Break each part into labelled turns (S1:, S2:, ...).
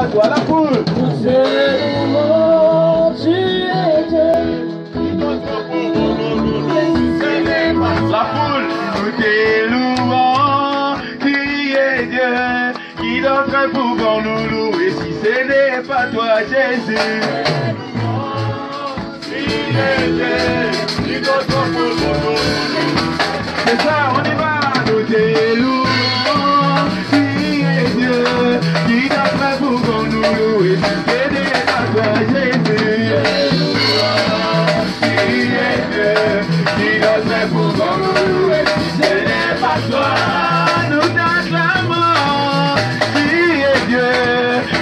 S1: à toi, la foule.
S2: Nous élevons, tu es Dieu.
S1: La foule, nous t'élouons, qui est Dieu, qui d'autre pouvons nous louer si ce n'est pas toi, Jésus. Qui est Dieu, qui d'autre pouvons nous louer. C'est ça, on y va, nous t'élouons, qui est Dieu, qui d'autre pouvons nous louer si ce n'est pas toi, Jésus. Qui est Dieu, qui d'autre pouvons nous louer si ce n'est pas toi. Nous t'acclamons, qui est Dieu,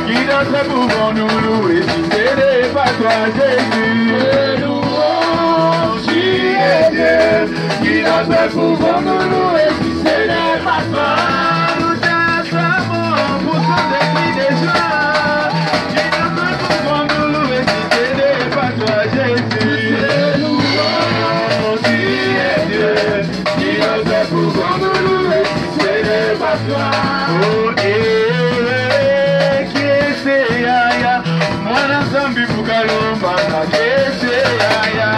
S1: qui d'autre pouvons nous louer si ce n'est pas toi, Jésus. Qui est Dieu, qui d'autre pouvons nous louer si ce n'est pas toi. Nous t'acclamons pour son décrit de joie, qui d'autre pouvons nous louer si ce n'est pas toi, Jésus. Qui est Dieu, qui d'autre pouvons nous louer si ce n'est pas toi. Oh, qui est ce yaya, mwana zambi bukalomba na qui c'est yaya.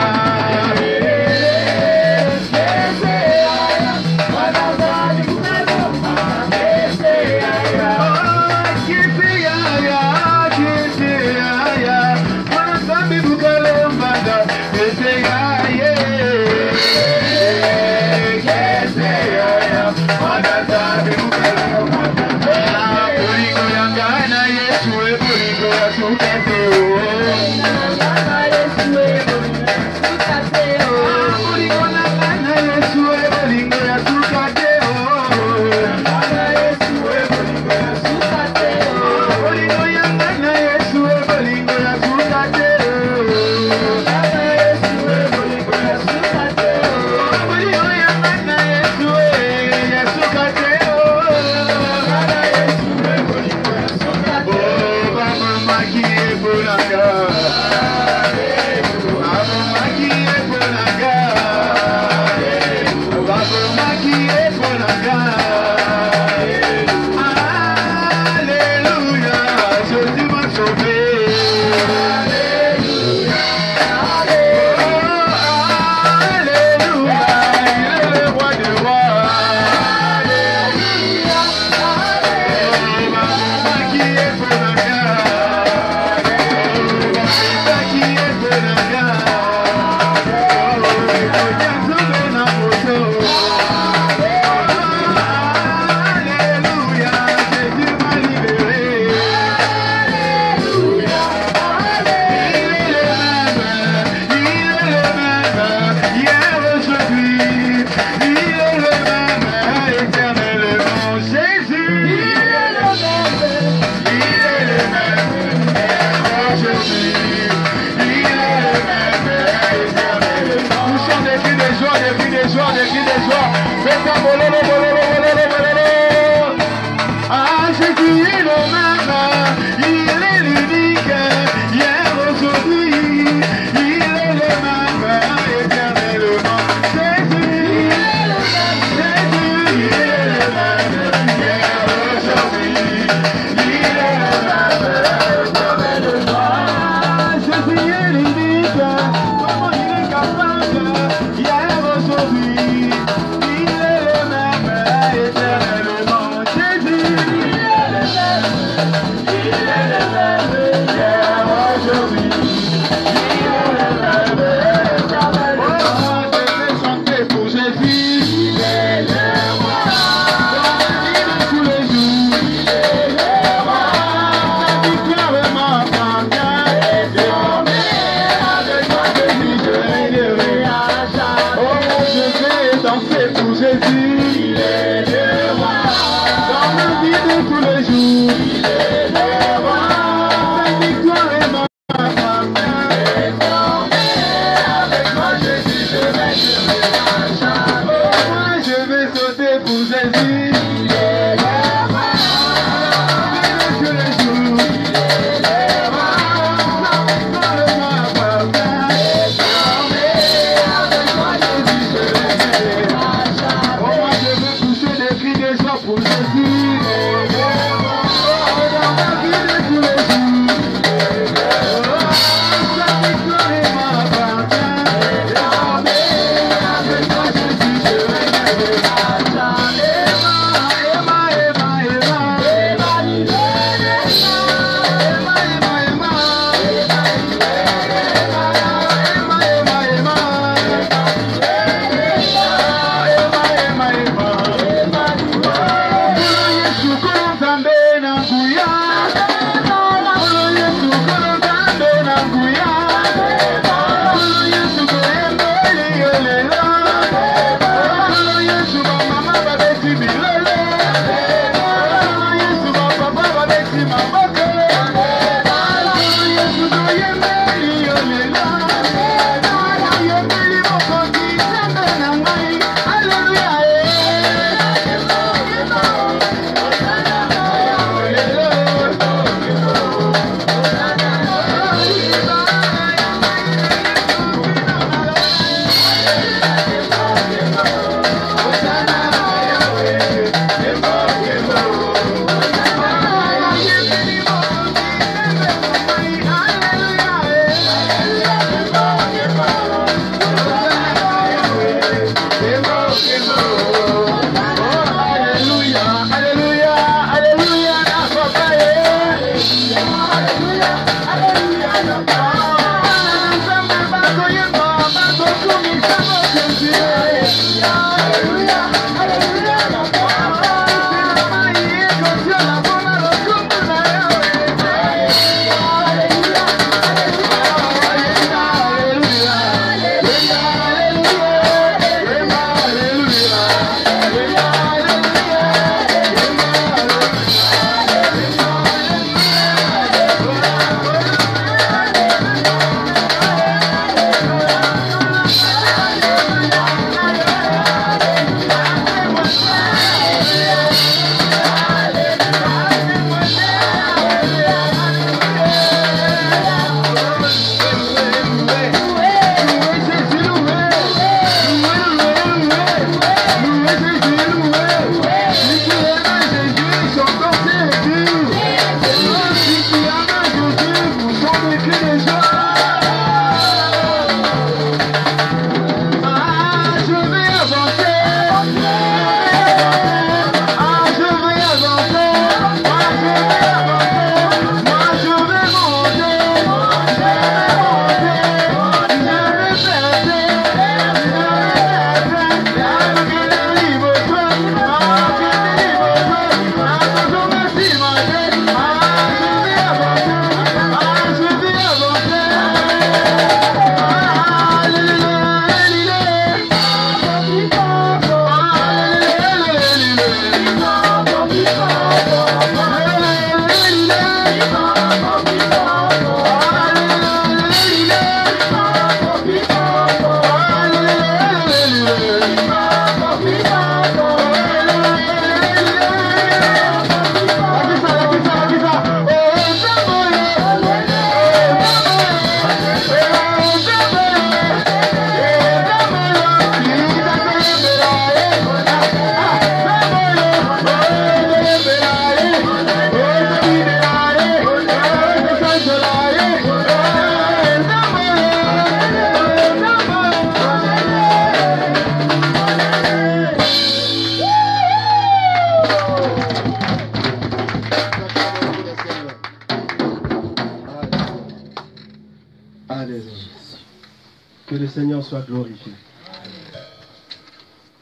S3: Que le Seigneur soit glorifié.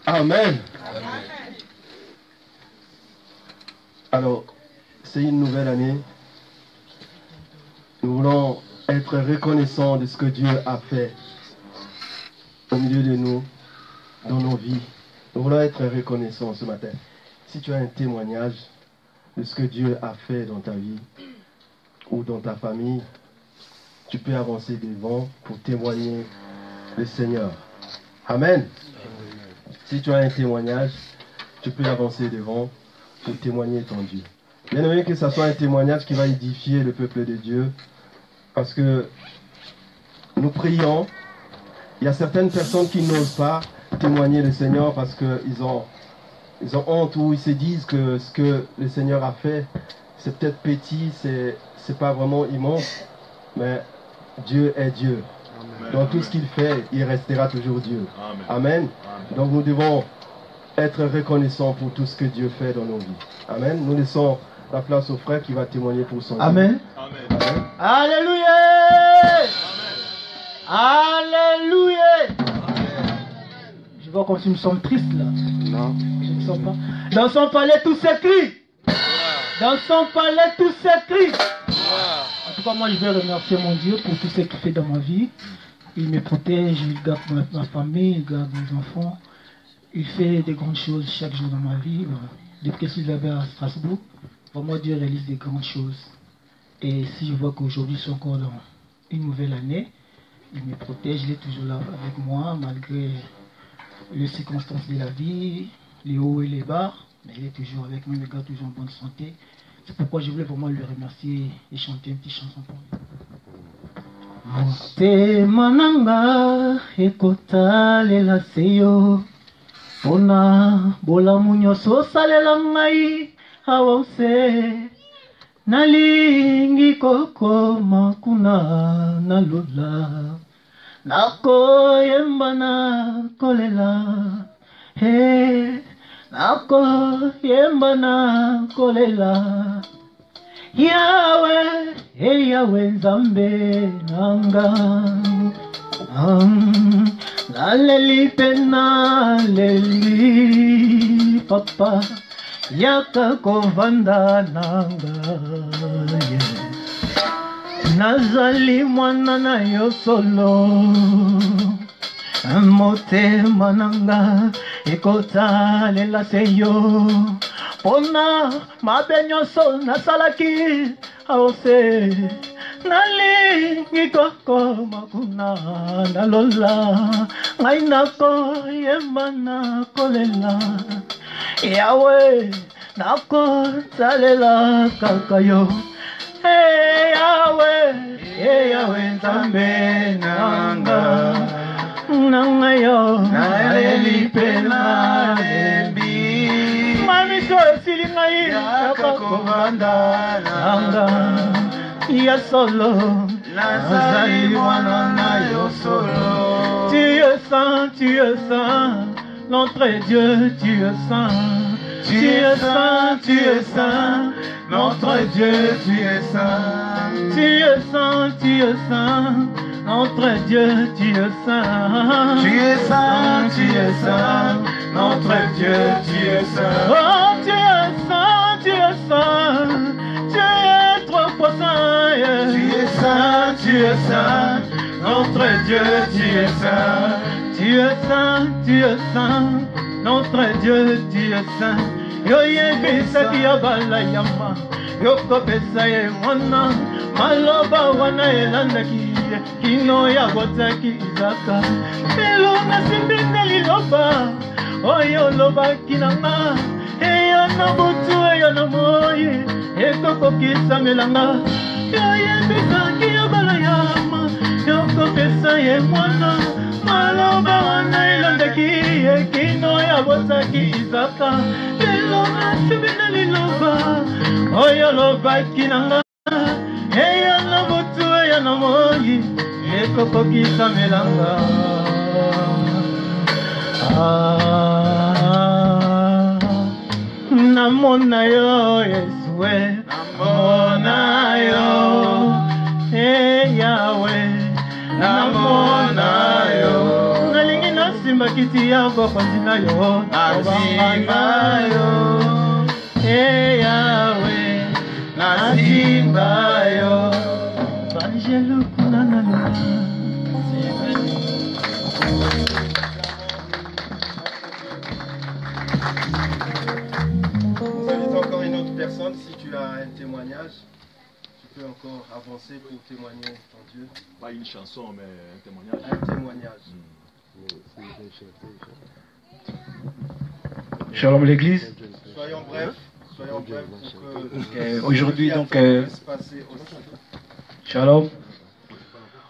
S3: Amen. Alors, c'est une nouvelle année. Nous voulons être reconnaissants de ce que Dieu a fait au milieu de nous, dans nos vies. Nous voulons être reconnaissants ce matin. Si tu as un témoignage de ce que Dieu a fait dans ta vie ou dans ta famille, tu peux avancer devant pour témoigner le Seigneur. Amen. Si tu as un témoignage, tu peux avancer devant pour témoigner ton Dieu. Bien aimé, que ce soit un témoignage qui va édifier le peuple de Dieu, parce que nous prions. Il y a certaines personnes qui n'osent pas témoigner le Seigneur parce qu'ils ont honte, ou ils se disent que ce que le Seigneur a fait, c'est peut-être petit, c'est pas vraiment immense, mais Dieu est Dieu. Amen. Dans tout ce qu'il fait, il restera toujours Dieu. Amen. Amen. Amen. Donc nous devons être reconnaissants pour tout ce que Dieu fait dans nos vies. Amen. Nous laissons la place au frère qui va témoigner pour son
S1: Amen.
S3: Dieu. Amen.
S1: Alléluia. Alléluia. Je vois comme si nous sommes tristes là.
S3: Non.
S1: Je ne sens pas. Dans son palais, tout s'écrit.
S2: Dans son palais, tout s'écrit. En tout cas, moi, je vais remercier mon Dieu pour tout ce qu'il fait dans ma vie. Il me protège, il garde ma famille, il garde mes enfants. Il fait des grandes choses chaque jour dans ma vie. Depuis que je suis là à Strasbourg, vraiment Dieu réalise des grandes choses. Et si je vois qu'aujourd'hui je suis encore dans une nouvelle année, il me protège, il est toujours là avec moi malgré les circonstances de la vie, les hauts et les bas. Mais il est toujours avec moi, il me garde toujours en bonne santé. C'est pourquoi je voulais vraiment le remercier et chanter une petite chanson pour lui. Motema nanga ekotalela seyo Pona bolamu nyonso osalela ngai awa ose nalingi kokoma kuna nalola nakoyemba nakolela nakoyemba nakolela Yahweh, Yahweh Nzambe nanga Naleli pena leli papa Yaka kovanda nanga Nazali mwana na yo solo Motema nanga ekotalela seyo Pona mabenyo so nasalaki aose nalingi koko makuna nalola ngai nako yemba nakolela Yahweh nako talela kakayo Yahweh Nzambe nanga yo naleli pena lembi Mamiso esili ngai yakakovanda nanga ya solo nazali mwana na yo solo Tu es saint, notre Dieu, tu es saint Tu es saint, notre Dieu, tu es saint Tu es saint, notre Dieu, tu es saint Tu es saint, notre Dieu, tu es saint Oh, tu es saint, tu es trois fois saint Tu es saint, notre Dieu, tu es saint Tu es saint, notre Dieu, tu es saint Yo yebisa kia bala yama Yo kopesa ye mwana Maloba wana elandaki Kino ya gotaki izaka Elo nasimbine liloba Oyo loba kinanga Eya na butu eya na moye Ekoko kisa melanga Yo yebisa kia bala yama Yo kopesa ye mwana Maloba wana elandaki Kino ya gotaki izaka Elo nasimbine liloba Oyo loba kinanga Eya na butu eya na moye Ekoko kisa melanga Namona yo Yesue Namona yo Yahweh Namona yo Nalingi nasimba kiti yango kwanzina yo Nasimba yo Yahweh Nasimba yo Angelo kunanana
S3: Encore une autre personne, si tu as un témoignage, tu peux encore avancer pour témoigner ton Dieu.
S4: Pas une chanson, mais un témoignage.
S3: Un témoignage.
S5: Shalom l'église.
S3: Soyons brefs pour que
S5: Aujourd'hui donc Shalom.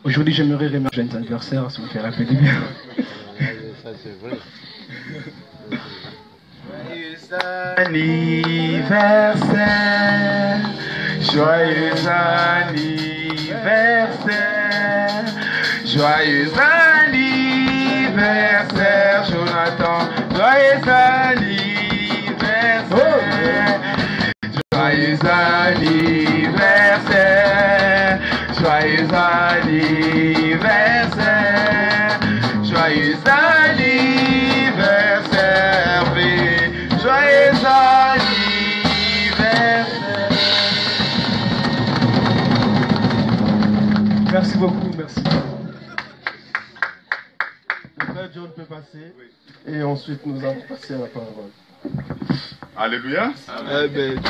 S5: Aujourd'hui j'aimerais remercier un anniversaire, ça me fait rappeler du bien.
S1: Ça c'est vrai. Joyeux anniversaire, joyeux anniversaire, Jonathan, joyeux anniversaire, joyeux anniversaire, joyeux anniversaire, joyeux anniversaire, joyeux anniversaire.
S5: Merci beaucoup, merci.
S3: Le frère John peut passer et ensuite nous allons passer à la parole.
S6: Alléluia.
S2: Amen.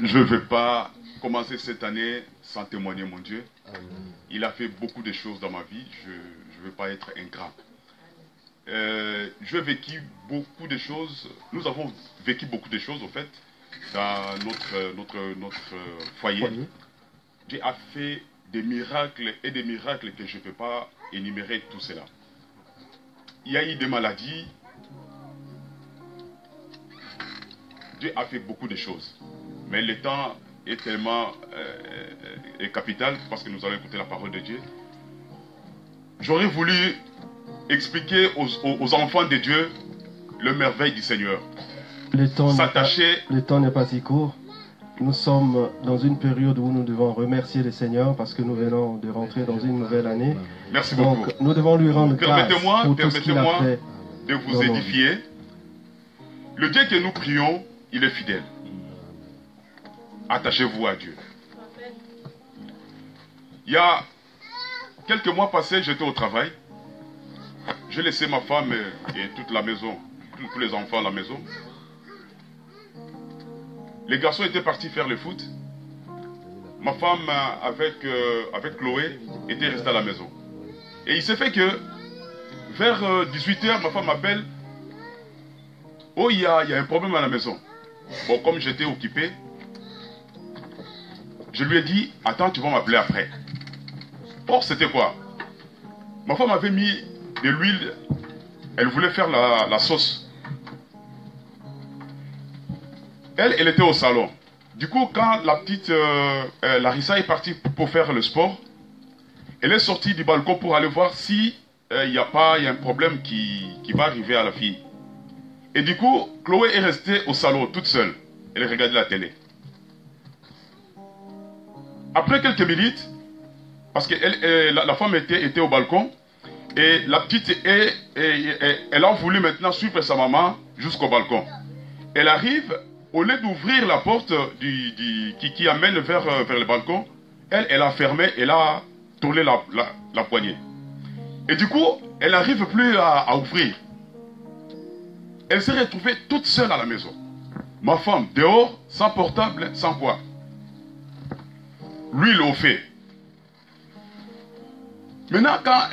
S6: Je ne vais pas commencer cette année sans témoigner mon Dieu. Il a fait beaucoup de choses dans ma vie. Je ne veux pas être ingrat. J'ai vécu beaucoup de choses. Nous avons vécu beaucoup de choses, au fait, dans notre foyer. Dieu a fait des miracles et des miracles que je ne peux pas énumérer tout cela. Il y a eu des maladies. Dieu a fait beaucoup de choses. Mais le temps est tellement capital parce que nous allons écouter la parole de Dieu. J'aurais voulu expliquer aux enfants de Dieu le merveille du Seigneur.
S3: Le temps
S6: S'attacher.
S3: n'est pas si court. Nous sommes dans une période où nous devons remercier le Seigneur parce que nous venons de rentrer dans une nouvelle année.
S6: Merci beaucoup.
S3: Donc nous devons lui rendre grâce pour tout ce qu'il a
S6: Permettez-moi
S3: fait.
S6: de vous édifier. Le Dieu que nous prions, il est fidèle. Attachez-vous à Dieu. Il y a quelques mois passés, j'étais au travail. J'ai laissé ma femme et toute la maison, tous les enfants à la maison. Les garçons étaient partis faire le foot. Ma femme, avec Chloé, était restée à la maison. Et il s'est fait que, vers 18h, ma femme m'appelle. Oh, il y a un problème à la maison. Bon, comme j'étais occupé, je lui ai dit, attends, tu vas m'appeler après. Or, c'était quoi? Ma femme avait mis de l'huile, elle voulait faire la sauce. Elle était au salon. Du coup, quand la petite Larissa est partie pour faire le sport, elle est sortie du balcon pour aller voir si il y a un problème qui va arriver à la fille. Et du coup, Chloé est restée au salon toute seule. Elle regardait la télé. Après quelques minutes, parce que la femme était au balcon, et la petite elle a voulu maintenant suivre sa maman jusqu'au balcon. Elle arrive, au lieu d'ouvrir la porte qui amène vers le balcon, elle a fermé, elle a tourné la poignée. Et du coup, elle n'arrive plus à ouvrir. Elle s'est retrouvée toute seule à la maison. Ma femme, dehors, sans portable, sans quoi. L'huile au fait. Maintenant, quand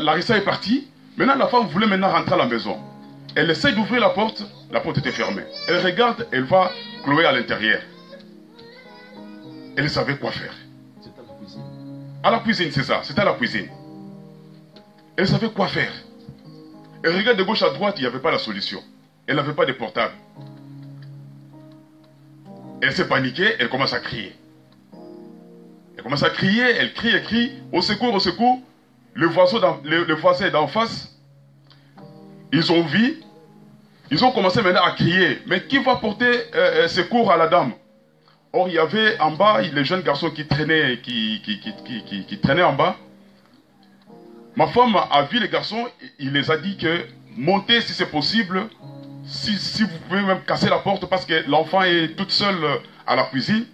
S6: Larissa est partie, maintenant la femme voulait maintenant rentrer à la maison. Elle essaie d'ouvrir la porte était fermée. Elle regarde, elle voit Chloé à l'intérieur. Elle savait quoi faire.
S4: C'est à la cuisine.
S6: À la cuisine, c'est ça, c'était à la cuisine. Elle savait quoi faire. Elle regarde de gauche à droite, il n'y avait pas la solution. Elle n'avait pas de portable. Elle s'est paniquée, elle commence à crier. Elle commence à crier, elle crie, au secours, au secours. Le voisin d'en face, ils ont vu, ils ont commencé maintenant à crier. Mais qui va porter secours à la dame? Or, il y avait en bas les jeunes garçons qui traînaient, qui traînaient en bas. Ma femme a vu les garçons, il les a dit que montez si c'est possible, si vous pouvez même casser la porte parce que l'enfant est toute seule à la cuisine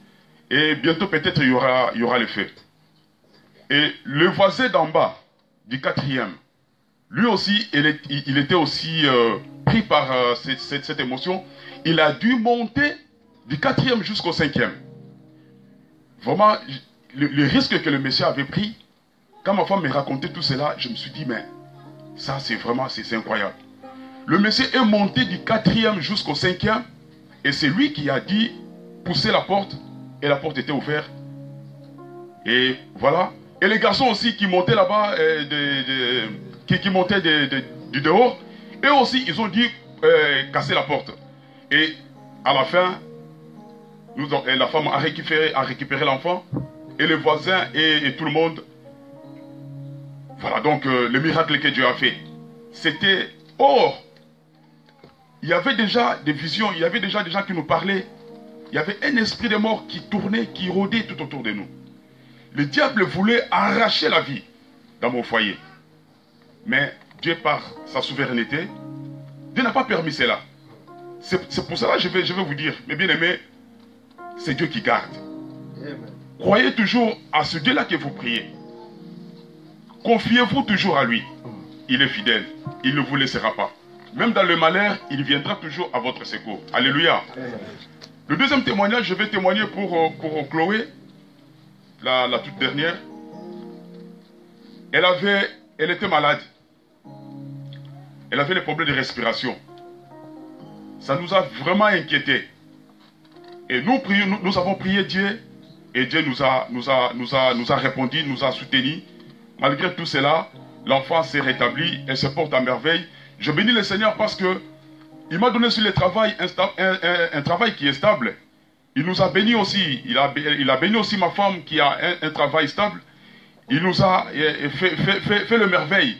S6: et bientôt peut-être il y aura le feu. Et le voisin d'en bas, du 4e, lui aussi, il était aussi pris par cette émotion. Il a dû monter du 4e jusqu'au 5e. Vraiment, le risque que le monsieur avait pris, quand ma femme me racontait tout cela, je me suis dit, mais ça c'est vraiment, c'est incroyable. Le monsieur est monté du 4e jusqu'au 5e et c'est lui qui a dit pousser la porte et la porte était ouverte. Et voilà. Et les garçons aussi qui montaient là-bas, qui montaient du dehors, eux aussi ils ont dit casser la porte. Et à la fin, la femme a récupéré l'enfant et le voisin et tout le monde. Voilà donc le miracle que Dieu a fait. C'était... Or, il y avait déjà des visions, il y avait déjà des gens qui nous parlaient. Il y avait un esprit de mort qui tournait, qui rôdait tout autour de nous. Le diable voulait arracher la vie dans mon foyer. Mais Dieu, par sa souveraineté, Dieu n'a pas permis cela. C'est pour cela que je vais vous dire, mes bien-aimés, c'est Dieu qui garde. croyez toujours à ce Dieu-là que vous priez. Confiez-vous toujours à lui. Il est fidèle. Il ne vous laissera pas. Même dans le malheur, il viendra toujours à votre secours. Alléluia. Le deuxième témoignage, je vais témoigner pour Chloé, la toute dernière. Elle était malade. Elle avait des problèmes de respiration. Ça nous a vraiment inquiétés. Et nous avons prié Dieu. Et Dieu nous a répondu, nous a soutenus. Malgré tout cela, l'enfant s'est rétabli, elle se porte à merveille. Je bénis le Seigneur parce que il m'a donné sur le travail un travail qui est stable. Il nous a bénis aussi. Il a béni aussi ma femme qui a un travail stable. Il nous a fait le merveille.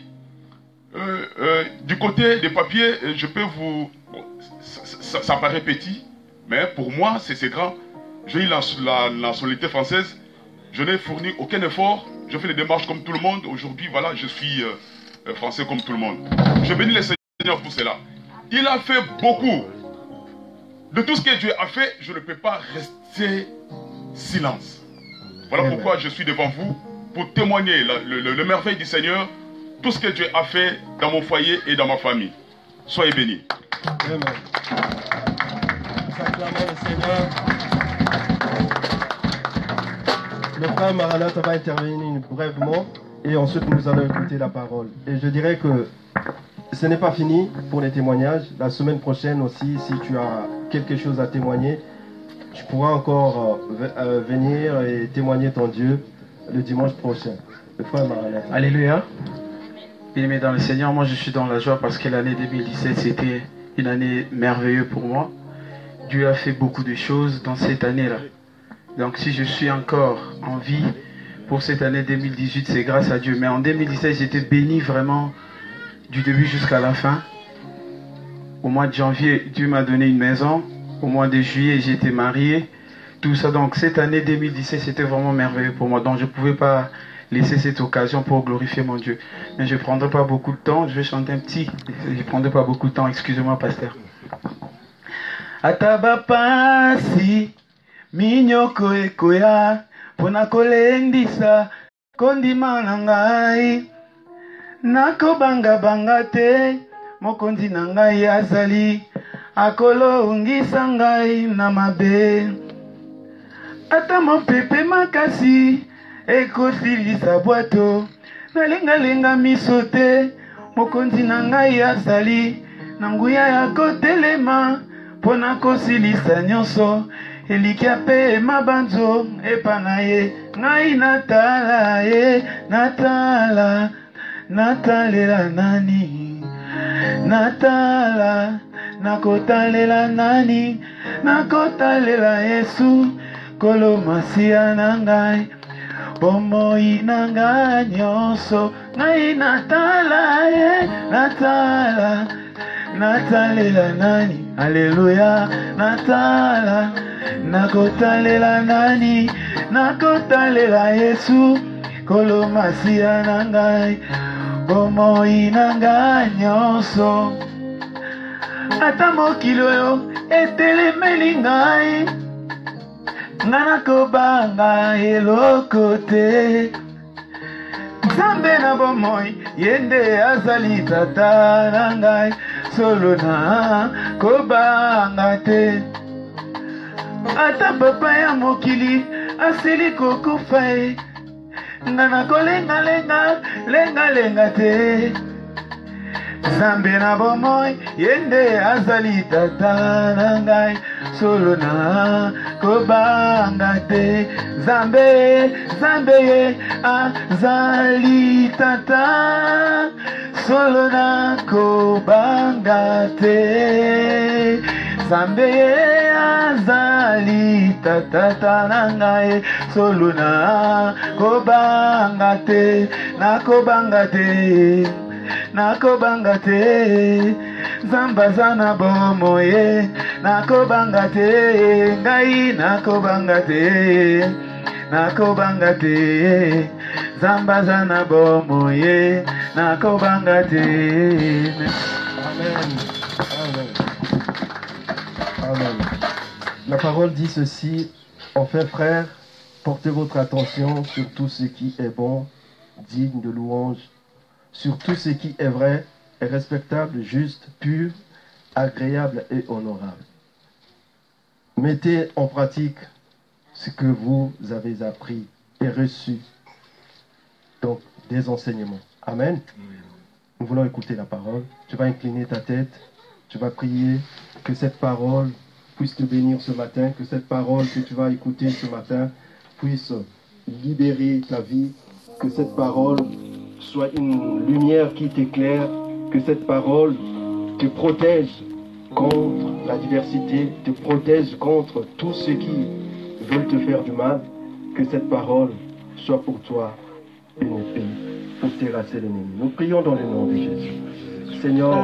S6: Du côté des papiers, je peux vous... Ça paraît petit, mais pour moi, c'est grand. J'ai eu la nationalité française. Je n'ai fourni aucun effort. Je fais les démarches comme tout le monde. Aujourd'hui, voilà, je suis français comme tout le monde. Je bénis le Seigneur pour cela. Il a fait beaucoup. De tout ce que Dieu a fait, je ne peux pas rester silence. Voilà pourquoi je suis devant vous pour témoigner le merveille du Seigneur, tout ce que Dieu a fait dans mon foyer et dans ma famille. Soyez bénis.
S3: Amen. Nous acclamons le Seigneur. Le frère Maranatha va intervenir brièvement et ensuite nous allons écouter la parole. Et je dirais que ce n'est pas fini pour les témoignages. La semaine prochaine aussi, si tu as quelque chose à témoigner, tu pourras encore venir et témoigner ton Dieu le dimanche prochain. Le frère Maranatha.
S7: Alléluia. Bien-aimé dans le Seigneur, moi je suis dans la joie parce que l'année 2017 c'était une année merveilleuse pour moi. Dieu a fait beaucoup de choses dans cette année-là. Donc si je suis encore en vie pour cette année 2018, c'est grâce à Dieu. Mais en 2017, j'étais béni vraiment du début jusqu'à la fin. Au mois de janvier, Dieu m'a donné une maison. Au mois de juillet, j'ai été marié. Tout ça, donc cette année 2017, c'était vraiment merveilleux pour moi. Donc je ne pouvais pas laisser cette occasion pour glorifier mon Dieu. Mais je ne prendrai pas beaucoup de temps. Je vais chanter un petit. Je ne prendrai pas beaucoup de temps. Excusez-moi, pasteur. Atabapasi. Minyoko ekoya pona kolendisa kondima na ngai nakobanga banga te mokonzi na ngai azali akolongisa ngai na mabe ata mopepe makasi ekosilisa bwato nalengalenga miso te mokonzi na ngai azali na nguya ya kotelema pona kosilisa nyonso Elikia pe mabanzo epana ye ngai natala ye natala natalela nani natala nakotalela nani nakotalela Yesu kolo masia na ngai bomoi na ngai nyonso ngai natala ye natala natalela nani Alléluia natala nakotalela nani nakotalela Yesu kolo masia na ngai bomoi na ngai nyonso ata mokili oyo etelemeli ngai nga nakobanga eloko te Nzambe na bomoi yende azali tata na ngai solo na kobanga te ata papa ya mokili asili kokufa ye nga nakolenga te Nzambe na bomoi yende azali tata na ngai solo na kobanga te Nzambe ye azali tata solo na kobanga te Nzambe ye azali tata na ngai solo na kobanga te nakobanga te Zambaza na bomoye nakobanga te ngai nakobanga te Zambaza na bomoye nakobanga te.
S3: Amen. Amen. Amen. La parole dit ceci, enfin frère, Portez votre attention sur tout ce qui est bon, digne de louange, sur tout ce qui est vrai, est respectable, juste, pur, agréable et honorable. Mettez en pratique ce que vous avez appris et reçu, donc des enseignements. Amen. Nous voulons écouter la parole. Tu vas incliner ta tête, tu vas prier que cette parole puisse te bénir ce matin, que cette parole que tu vas écouter ce matin puisse libérer ta vie, que cette parole soit une lumière qui t'éclaire, que cette parole te protège contre la diversité, te protège contre tous ceux qui veulent te faire du mal, que cette parole soit pour toi une épée pour terrasser l'ennemi. Nous prions dans le nom de Jésus. Seigneur,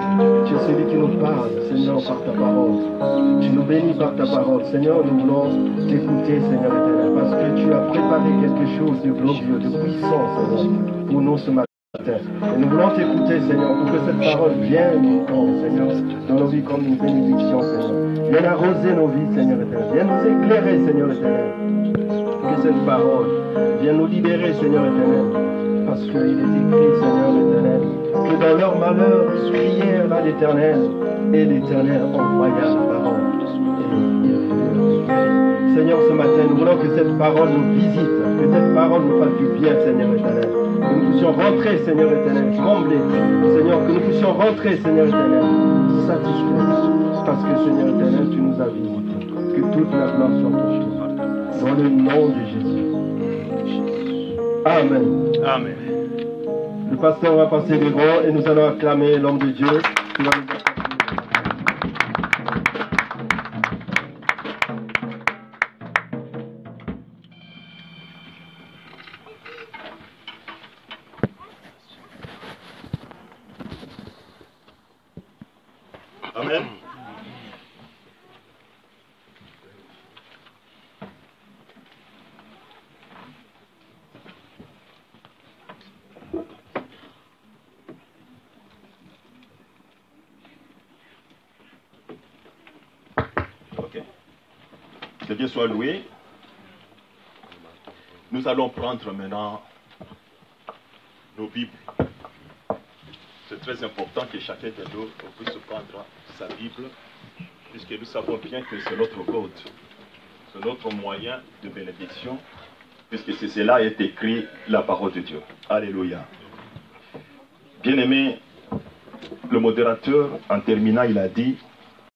S3: tu es celui qui nous parle, Seigneur, par ta parole. Tu nous bénis par ta parole. Seigneur, nous voulons t'écouter, Seigneur éternel, parce que tu as préparé quelque chose de glorieux, de puissant, Seigneur, pour nous ce matin. Et nous voulons t'écouter, Seigneur, pour que cette parole vienne, Seigneur, dans nos vies comme une bénédiction, Seigneur. Viens arroser nos vies, Seigneur éternel. Viens nous éclairer, Seigneur éternel. Que cette parole vienne nous libérer, Seigneur éternel. Parce qu'il est écrit, Seigneur éternel, que dans leur malheur, ils crièrent à l'Éternel, et l'Éternel envoya la parole. Et il fut guéri. Seigneur, ce matin, nous voulons que cette parole nous visite, que cette parole nous fasse du bien, Seigneur éternel. Que nous puissions rentrer, Seigneur éternel, comblés. Seigneur, que nous puissions rentrer, Seigneur éternel, satisfaits. Parce que, Seigneur éternel, tu nous as visités. Que toute la gloire soit pour toi. Dans le nom de Jésus. Amen.
S4: Amen.
S3: Le pasteur va passer les grands et nous allons acclamer l'homme de Dieu qui va nous accompagner.
S4: Amen. Ok. Que Dieu soit loué. Nous allons prendre maintenant nos Bibles. C'est très important que chacun de nous puisse prendre sa Bible, puisque nous savons bien que c'est notre code, c'est notre moyen de bénédiction, puisque c'est cela est écrit la parole de Dieu. Alléluia. Bien-aimé, le modérateur, en terminant, il a dit